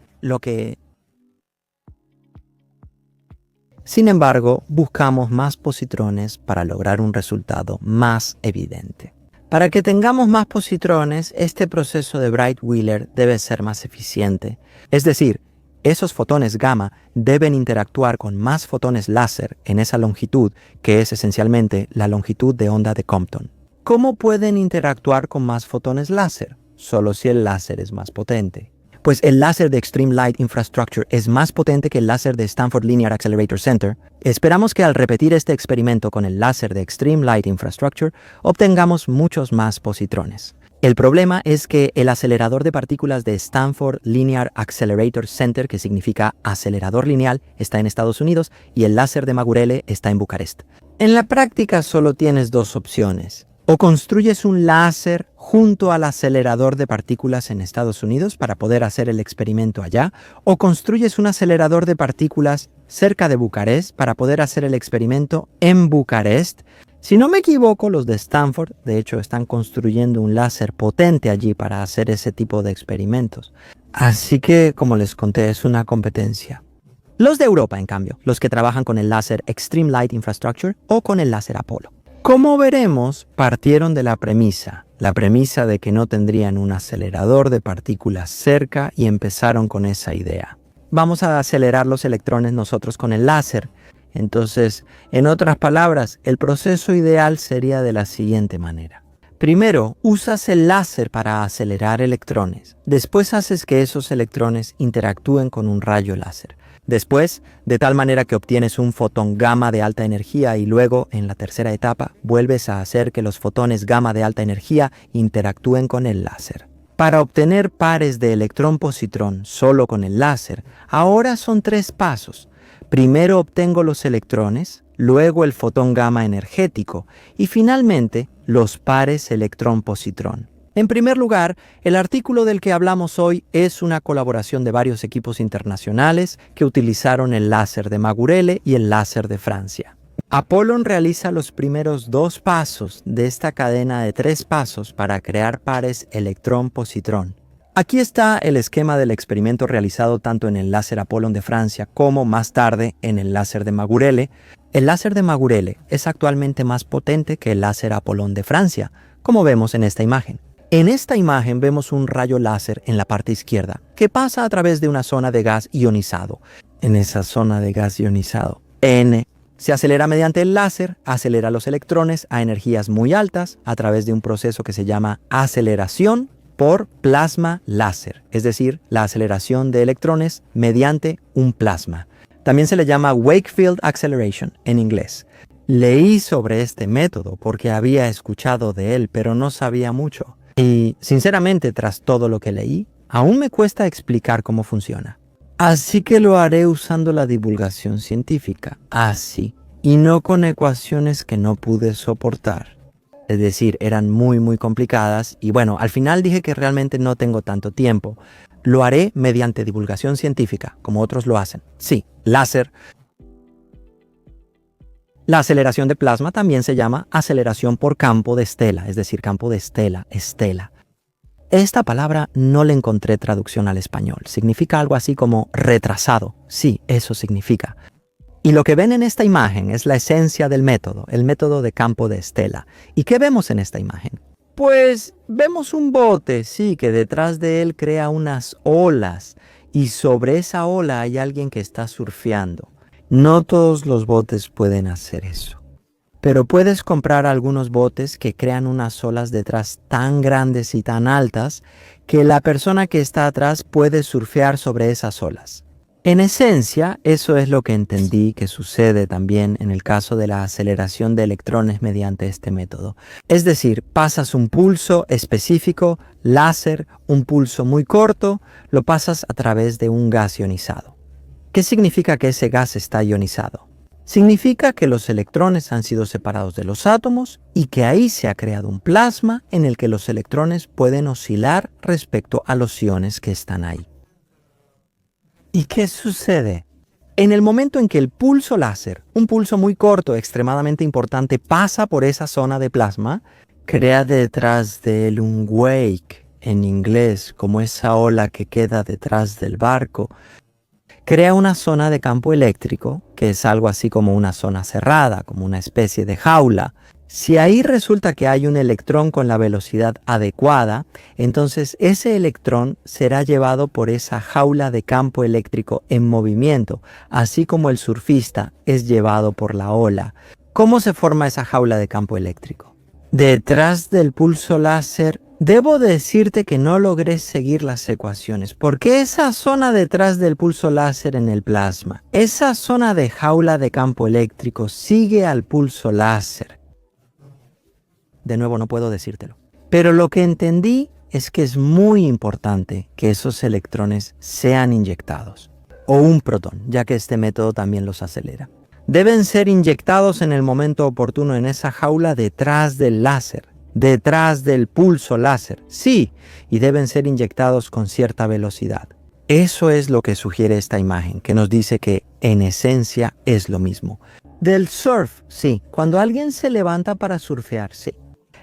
Sin embargo, buscamos más positrones para lograr un resultado más evidente. Para que tengamos más positrones, este proceso de Bright-Wheeler debe ser más eficiente. Es decir, esos fotones gamma deben interactuar con más fotones láser en esa longitud, que es esencialmente la longitud de onda de Compton. ¿Cómo pueden interactuar con más fotones láser? Solo si el láser es más potente. Pues el láser de Extreme Light Infrastructure es más potente que el láser de Stanford Linear Accelerator Center. Esperamos que al repetir este experimento con el láser de Extreme Light Infrastructure, obtengamos muchos más positrones. El problema es que el acelerador de partículas de Stanford Linear Accelerator Center, que significa acelerador lineal, está en Estados Unidos y el láser de Magurele está en Bucarest. En la práctica solo tienes dos opciones. O construyes un láser junto al acelerador de partículas en Estados Unidos para poder hacer el experimento allá, o construyes un acelerador de partículas cerca de Bucarest para poder hacer el experimento en Bucarest. Si no me equivoco, los de Stanford, de hecho, están construyendo un láser potente allí para hacer ese tipo de experimentos. Así que, como les conté, es una competencia. Los de Europa, en cambio, los que trabajan con el láser Extreme Light Infrastructure o con el láser Apollo. Como veremos, partieron de la premisa de que no tendrían un acelerador de partículas cerca y empezaron con esa idea. Vamos a acelerar los electrones nosotros con el láser. Entonces, en otras palabras, el proceso ideal sería de la siguiente manera. Primero, usas el láser para acelerar electrones. Después haces que esos electrones interactúen con un rayo láser. Después, de tal manera que obtienes un fotón gamma de alta energía y luego, en la tercera etapa, vuelves a hacer que los fotones gamma de alta energía interactúen con el láser. Para obtener pares de electrón-positrón solo con el láser, ahora son 3 pasos. Primero obtengo los electrones, luego el fotón gamma energético y finalmente los pares electrón-positrón. En primer lugar, el artículo del que hablamos hoy es una colaboración de varios equipos internacionales que utilizaron el láser de Magurele y el láser de Francia. Apollon realiza los primeros 2 pasos de esta cadena de 3 pasos para crear pares electrón-positrón. Aquí está el esquema del experimento realizado tanto en el láser Apollon de Francia como más tarde en el láser de Magurele. El láser de Magurele es actualmente más potente que el láser Apollon de Francia, como vemos en esta imagen. En esta imagen vemos un rayo láser en la parte izquierda que pasa a través de una zona de gas ionizado. En esa zona de gas ionizado, N se acelera mediante el láser, acelera los electrones a energías muy altas a través de un proceso que se llama aceleración por plasma láser, es decir, la aceleración de electrones mediante un plasma. También se le llama Wakefield Acceleration en inglés. Leí sobre este método porque había escuchado de él, pero no sabía mucho. Y, sinceramente, tras todo lo que leí, aún me cuesta explicar cómo funciona. Así que lo haré usando la divulgación científica, así, y no con ecuaciones que no pude soportar. Es decir, eran muy complicadas y bueno, al final dije que realmente no tengo tanto tiempo. Lo haré mediante divulgación científica, como otros lo hacen. Sí, láser. La aceleración de plasma también se llama aceleración por campo de estela, es decir, campo de estela. Esta palabra no le encontré traducción al español. Significa algo así como retrasado. Sí, eso significa. Y lo que ven en esta imagen es la esencia del método, el método de campo de estela. ¿Y qué vemos en esta imagen? Pues vemos un bote, sí, que detrás de él crea unas olas y sobre esa ola hay alguien que está surfeando. No todos los botes pueden hacer eso, pero puedes comprar algunos botes que crean unas olas detrás tan grandes y tan altas que la persona que está atrás puede surfear sobre esas olas. En esencia, eso es lo que entendí que sucede también en el caso de la aceleración de electrones mediante este método. Es decir, pasas un pulso específico, láser, un pulso muy corto, lo pasas a través de un gas ionizado. ¿Qué significa que ese gas está ionizado? Significa que los electrones han sido separados de los átomos y que ahí se ha creado un plasma en el que los electrones pueden oscilar respecto a los iones que están ahí. ¿Y qué sucede? En el momento en que el pulso láser, un pulso muy corto, extremadamente importante, pasa por esa zona de plasma, crea detrás de él un wake, en inglés, como esa ola que queda detrás del barco. Crea una zona de campo eléctrico, que es algo así como una zona cerrada, como una especie de jaula. Si ahí resulta que hay un electrón con la velocidad adecuada, entonces ese electrón será llevado por esa jaula de campo eléctrico en movimiento, así como el surfista es llevado por la ola. ¿Cómo se forma esa jaula de campo eléctrico? Detrás del pulso láser, debo decirte que no logré seguir las ecuaciones, porque esa zona detrás del pulso láser en el plasma, esa zona de jaula de campo eléctrico sigue al pulso láser. De nuevo, no puedo decírtelo. Pero lo que entendí es que es muy importante que esos electrones sean inyectados, o un protón, ya que este método también los acelera. Deben ser inyectados en el momento oportuno en esa jaula detrás del láser, detrás del pulso láser, sí, y deben ser inyectados con cierta velocidad. Eso es lo que sugiere esta imagen, que nos dice que en esencia es lo mismo. Del surf, sí, cuando alguien se levanta para surfear, sí.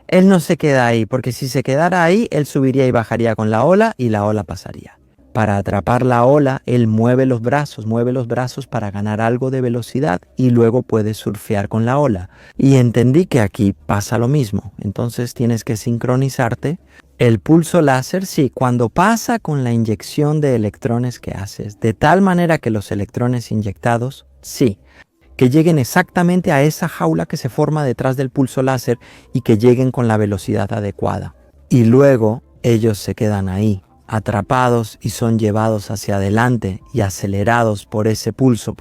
Él no se queda ahí, porque si se quedara ahí, él subiría y bajaría con la ola y la ola pasaría. Para atrapar la ola, él mueve los brazos para ganar algo de velocidad y luego puede surfear con la ola. Y entendí que aquí pasa lo mismo, entonces tienes que sincronizarte. El pulso láser, sí, cuando pasa con la inyección de electrones que haces, de tal manera que los electrones inyectados, sí, que lleguen exactamente a esa jaula que se forma detrás del pulso láser y que lleguen con la velocidad adecuada. Y luego ellos se quedan ahí, atrapados y son llevados hacia adelante y acelerados por ese pulso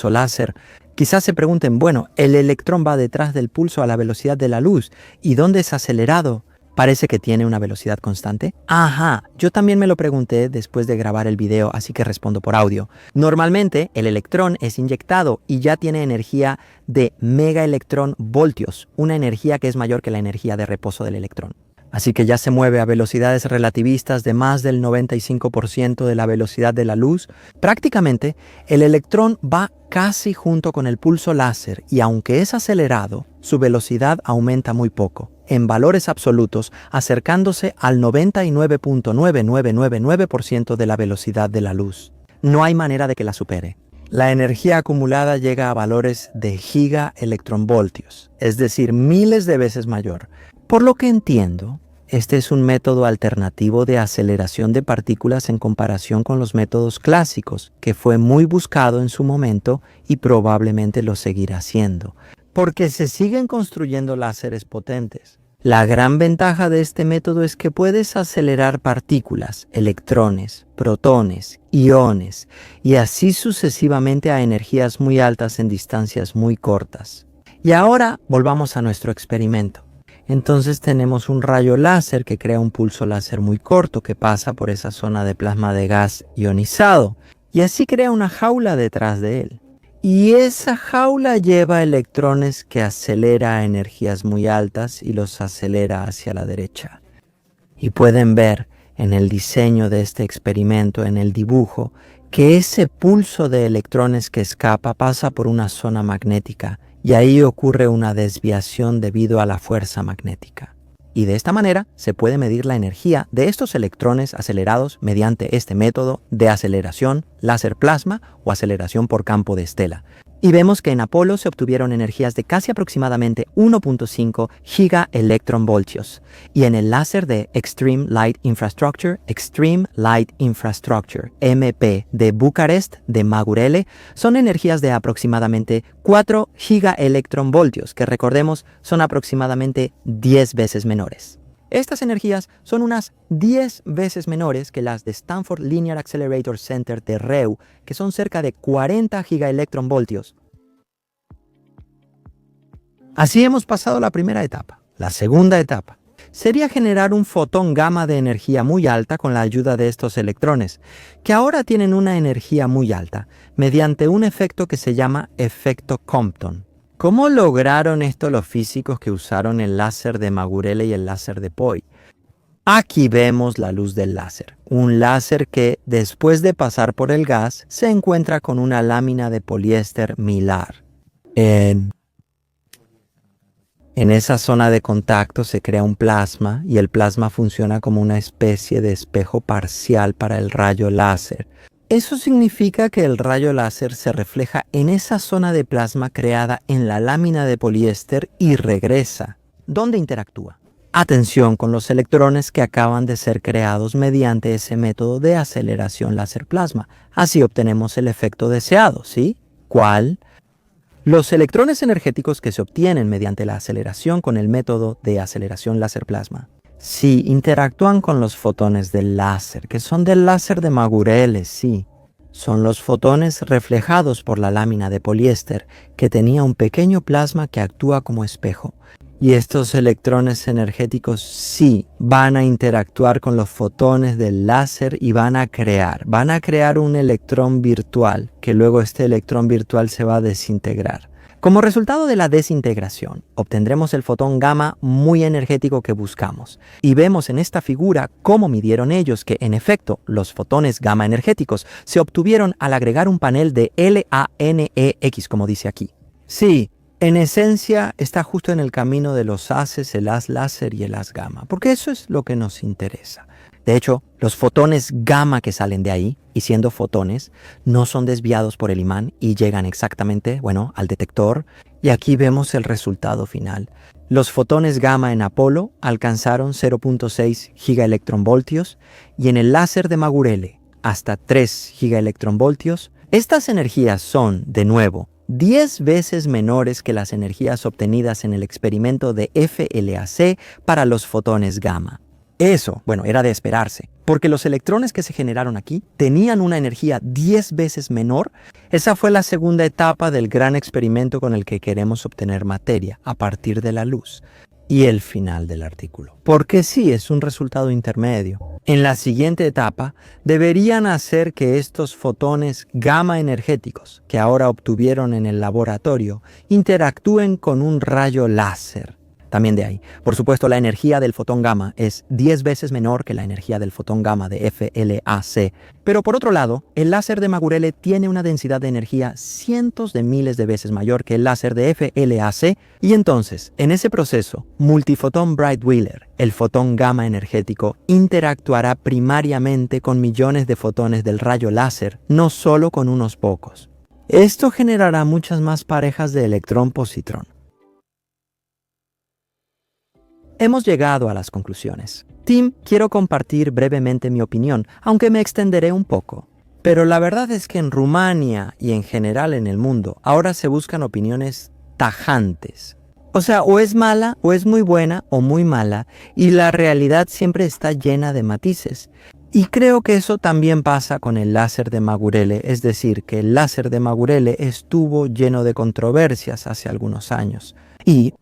láser. Quizás se pregunten, bueno, el electrón va detrás del pulso a la velocidad de la luz. ¿Y dónde es acelerado? ¿Parece que tiene una velocidad constante? Ajá, yo también me lo pregunté después de grabar el video, así que respondo por audio. Normalmente el electrón es inyectado y ya tiene energía de megaelectronvoltios, una energía que es mayor que la energía de reposo del electrón. Así que ya se mueve a velocidades relativistas de más del 95% de la velocidad de la luz. Prácticamente, el electrón va casi junto con el pulso láser y aunque es acelerado, su velocidad aumenta muy poco, en valores absolutos, acercándose al 99.9999% de la velocidad de la luz. No hay manera de que la supere. La energía acumulada llega a valores de gigaelectronvoltios, es decir, miles de veces mayor. Por lo que entiendo, este es un método alternativo de aceleración de partículas en comparación con los métodos clásicos, que fue muy buscado en su momento y probablemente lo seguirá siendo, porque se siguen construyendo láseres potentes. La gran ventaja de este método es que puedes acelerar partículas, electrones, protones, iones y así sucesivamente a energías muy altas en distancias muy cortas. Y ahora volvamos a nuestro experimento. Entonces tenemos un rayo láser que crea un pulso láser muy corto que pasa por esa zona de plasma de gas ionizado y así crea una jaula detrás de él. Y esa jaula lleva electrones que acelera a energías muy altas y los acelera hacia la derecha. Y pueden ver en el diseño de este experimento, en el dibujo, que ese pulso de electrones que escapa pasa por una zona magnética y ahí ocurre una desviación debido a la fuerza magnética. Y de esta manera se puede medir la energía de estos electrones acelerados mediante este método de aceleración láser plasma o aceleración por campo de estela. Y vemos que en Apolo se obtuvieron energías de casi aproximadamente 1.5 gigaelectronvoltios. Y en el láser de Extreme Light Infrastructure, MP de Bucarest de Magurele, son energías de aproximadamente 4 gigaelectronvoltios, que recordemos son aproximadamente 10 veces menores. Estas energías son unas 10 veces menores que las de Stanford Linear Accelerator Center de REU, que son cerca de 40 gigaelectronvoltios. Así hemos pasado la primera etapa. La segunda etapa sería generar un fotón gamma de energía muy alta con la ayuda de estos electrones, que ahora tienen una energía muy alta, mediante un efecto que se llama efecto Compton. ¿Cómo lograron esto los físicos que usaron el láser de Magurele y el láser de Poi? Aquí vemos la luz del láser, un láser que, después de pasar por el gas, se encuentra con una lámina de poliéster milar. En esa zona de contacto se crea un plasma y el plasma funciona como una especie de espejo parcial para el rayo láser. Eso significa que el rayo láser se refleja en esa zona de plasma creada en la lámina de poliéster y regresa. ¿Dónde interactúa? Atención con los electrones que acaban de ser creados mediante ese método de aceleración láser plasma. Así obtenemos el efecto deseado, ¿sí? ¿Cuál? Los electrones energéticos que se obtienen mediante la aceleración con el método de aceleración láser plasma. Sí, interactúan con los fotones del láser, que son del láser de Magurele, sí. Son los fotones reflejados por la lámina de poliéster, que tenía un pequeño plasma que actúa como espejo. Y estos electrones energéticos sí van a interactuar con los fotones del láser y van a crear un electrón virtual, que luego este electrón virtual se va a desintegrar. Como resultado de la desintegración, obtendremos el fotón gamma muy energético que buscamos. Y vemos en esta figura cómo midieron ellos que, en efecto, los fotones gamma energéticos se obtuvieron al agregar un panel de LANEX, como dice aquí. Sí. En esencia, está justo en el camino de los haces, el haz láser y el haz gamma, porque eso es lo que nos interesa. De hecho, los fotones gamma que salen de ahí, y siendo fotones, no son desviados por el imán y llegan exactamente, al detector. Y aquí vemos el resultado final. Los fotones gamma en Apolo alcanzaron 0.6 gigaelectronvoltios y en el láser de Magurele hasta 3 gigaelectronvoltios. Estas energías son, de nuevo, 10 veces menores que las energías obtenidas en el experimento de FLAC para los fotones gamma. Eso, era de esperarse, porque los electrones que se generaron aquí tenían una energía 10 veces menor. Esa fue la segunda etapa del gran experimento con el que queremos obtener materia a partir de la luz. Y el final del artículo. Porque sí, es un resultado intermedio. En la siguiente etapa, deberían hacer que estos fotones gamma energéticos que ahora obtuvieron en el laboratorio interactúen con un rayo láser. También de ahí. Por supuesto, la energía del fotón gamma es 10 veces menor que la energía del fotón gamma de FLAC. Pero por otro lado, el láser de Magurele tiene una densidad de energía cientos de miles de veces mayor que el láser de FLAC. Y entonces, en ese proceso, multifotón Brightwheeler, el fotón gamma energético, interactuará primariamente con millones de fotones del rayo láser, no solo con unos pocos. Esto generará muchas más parejas de electrón-positrón. Hemos llegado a las conclusiones. Tim, quiero compartir brevemente mi opinión, aunque me extenderé un poco. Pero la verdad es que en Rumania y en general en el mundo, ahora se buscan opiniones tajantes. O es mala, o es muy buena, o muy mala, y la realidad siempre está llena de matices. Y creo que eso también pasa con el láser de Magurele, es decir, que el láser de Magurele estuvo lleno de controversias hace algunos años. Y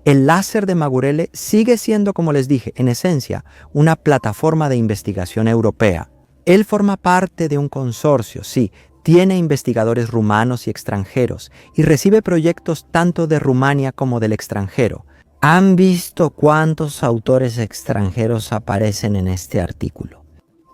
el láser de Magurele sigue siendo, como les dije, en esencia, una plataforma de investigación europea. Él forma parte de un consorcio, sí, tiene investigadores rumanos y extranjeros, y recibe proyectos tanto de Rumania como del extranjero. ¿Han visto cuántos autores extranjeros aparecen en este artículo?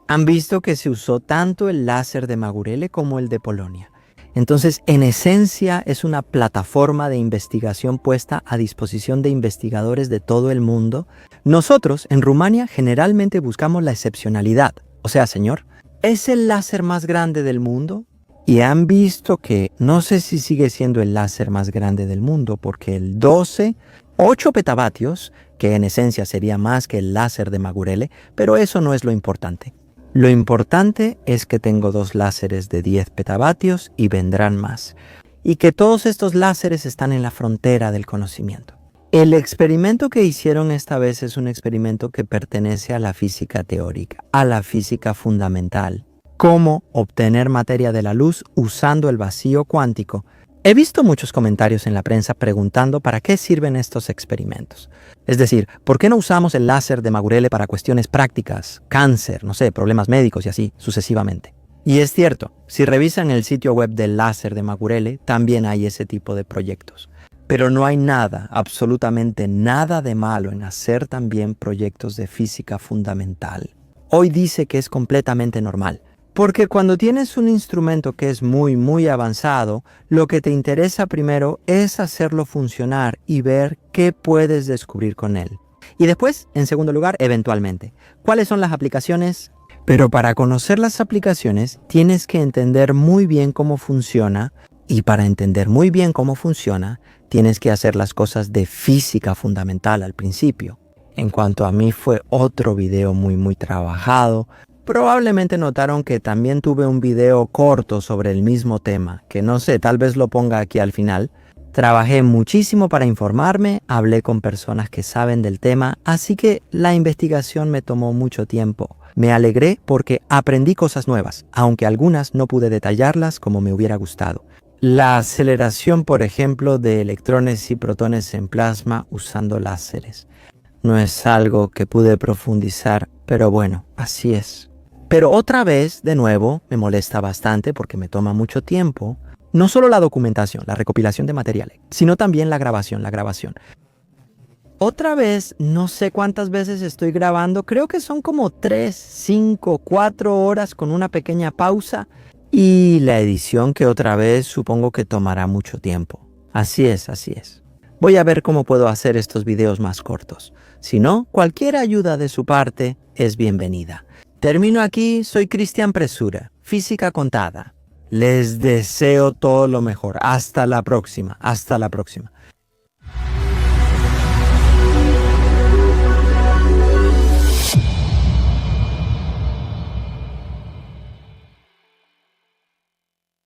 Han visto que se usó tanto el láser de Magurele como el de Polonia. Entonces, en esencia, es una plataforma de investigación puesta a disposición de investigadores de todo el mundo. Nosotros, en Rumania, generalmente buscamos la excepcionalidad. O sea, señor, ¿es el láser más grande del mundo? Y han visto que no sé si sigue siendo el láser más grande del mundo, porque el 8 petavatios, que en esencia sería más que el láser de Magurele, pero eso no es lo importante. Lo importante es que tengo 2 láseres de 10 petavatios y vendrán más. Y que todos estos láseres están en la frontera del conocimiento. El experimento que hicieron esta vez es un experimento que pertenece a la física teórica, a la física fundamental. Cómo obtener materia de la luz usando el vacío cuántico. He visto muchos comentarios en la prensa preguntando para qué sirven estos experimentos. Es decir, ¿por qué no usamos el láser de Magurele para cuestiones prácticas, cáncer, problemas médicos y así sucesivamente? Y es cierto, si revisan el sitio web del láser de Magurele, también hay ese tipo de proyectos. Pero no hay nada, absolutamente nada de malo en hacer también proyectos de física fundamental. Hoy dice que es completamente normal. Porque cuando tienes un instrumento que es muy avanzado, lo que te interesa primero es hacerlo funcionar y ver qué puedes descubrir con él. Y después, en segundo lugar, eventualmente, ¿cuáles son las aplicaciones? Pero para conocer las aplicaciones, tienes que entender muy bien cómo funciona. Y para entender muy bien cómo funciona, tienes que hacer las cosas de física fundamental al principio. En cuanto a mí, fue otro video muy trabajado. Probablemente notaron que también tuve un video corto sobre el mismo tema, que no sé, tal vez lo ponga aquí al final. Trabajé muchísimo para informarme, hablé con personas que saben del tema, así que la investigación me tomó mucho tiempo. Me alegré porque aprendí cosas nuevas, aunque algunas no pude detallarlas como me hubiera gustado. La aceleración, por ejemplo, de electrones y protones en plasma usando láseres. No es algo que pude profundizar, pero bueno, así es. Pero otra vez, de nuevo, me molesta bastante porque me toma mucho tiempo. No solo la documentación, la recopilación de materiales, sino también la grabación. Otra vez, no sé cuántas veces estoy grabando, creo que son como 3, 5, 4 horas con una pequeña pausa. Y la edición que otra vez supongo que tomará mucho tiempo. Así es. Voy a ver cómo puedo hacer estos videos más cortos. Si no, cualquier ayuda de su parte es bienvenida. Termino aquí, soy Cristian Presura, Física Contada. Les deseo todo lo mejor. Hasta la próxima.